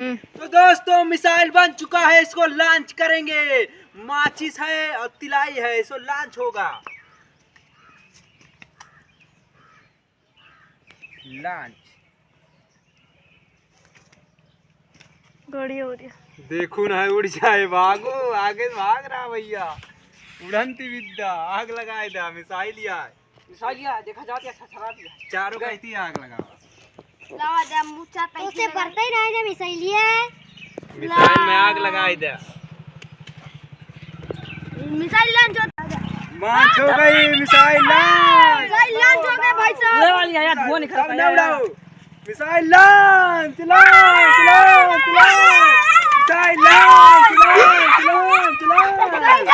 तो दोस्तों मिसाइल बन चुका है, इसको लॉन्च करेंगे। माचिस है और तिलाई है, इसको लॉन्च होगा। लॉन्च गाड़ी हो रही है, देखो ना, उड़ जाए। भागो, आगे भाग रहा भैया। उड़ंती विद्या, आग लगाए दा। मिसाइल देखा जाती है, चारों कहती आग लगाओ। उसे बढ़ता ही रहे ना मिसाइल में आग लगाए दे। मिसाइल लॉन्च हो गई। मिसाइल लॉन्च हो गया भाई साहब। ले वाली है यार, धुआं निकलता है। उड़ाओ missile launch launch launch launch. Missile launch launch launch launch.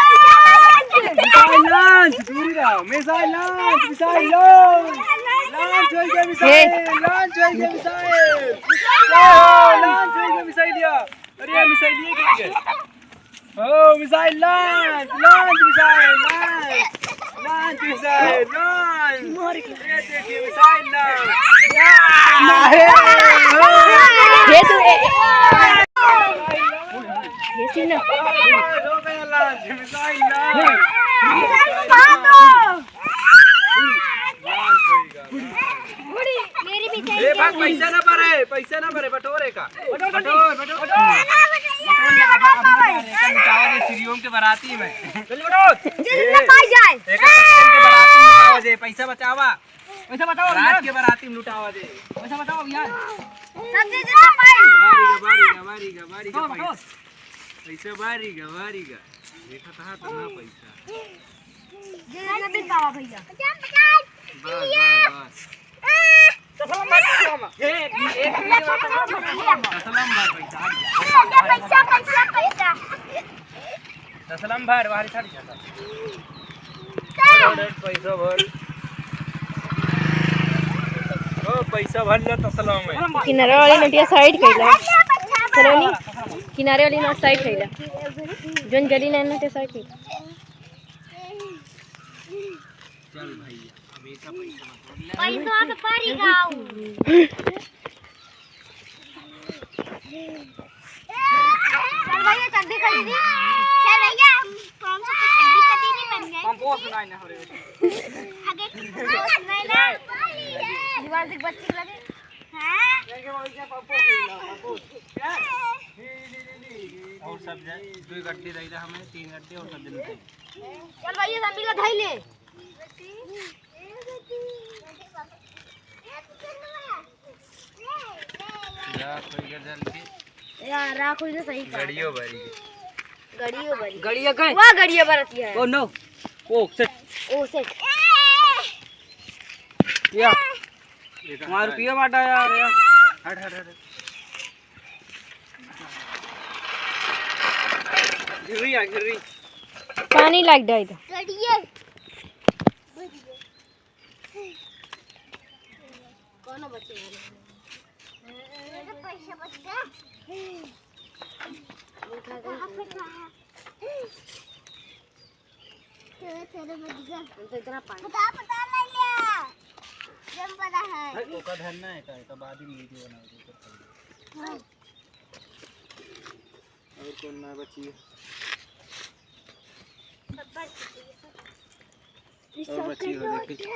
Missile launch, दूर रहो। Missile launch, missile launch launch हो गया। मिसाइल लॉन्च हो गया। मिसाइल लॉन्च हो गया। मिसाइल लिया। अरे मिसाइल ये गिर गए। ओ missile launch launch. Missile launch launch. Missile launch. ये देखिए मिसाइल लॉन्च। Missile launch. ए भाग, पैसा ना भरे, पैसा ना भरे। बटोरे का बटोर बटोर बटोर श्रीओम के बाराती में पैसा बचावा। पैसा बताओ, रात के बाराती में लुटावा दे। पैसा बताओ यार। बारीगा पैसा बारीगा देखा था तो ना पैसा। भैया बस तसलम भर बाहर छड़ जाता। पैसा भर। ओ पैसा भर ले तसलम में। किनारे वाली नोटिया साइड कइला सरोनी, किनारे वाली नोट साइड कइला, जोन जली ना नोट साइड कइला। चल भैया, हमेशा पैसा तो पारी गाओ। चल भैया चड्डी खरीदी। चल भैया कौन सा चड्डी खरीदी बन गए। कंपोस्ट नहीं ना हो रे। आगे कंपोस्ट नहीं ना दीवार से बच्ची लगे। हां लेके बोल के कंपोस्ट और सब जाए। 2 गड्ढे दे दा हमें, 3 गड्ढे और सब दिन। चल भैया संभी का धाई ले। जा कोई जल्दी यार राखो इधर सही कर। गड़ियो भरी गड़िया गए वाह गड़िया बरती है। ओ नो ओ सेट या मार पियो माटा यार। हट हट हट गिर रही पानी लग जाए तो गड़िया कौन बचेगा। पैसा बच गया। इतना पानी पता ले लिया। जम पता है ओका धरना है का बाद में वीडियो बनाओगे। और कौन ना बची है। और बची हो देखी।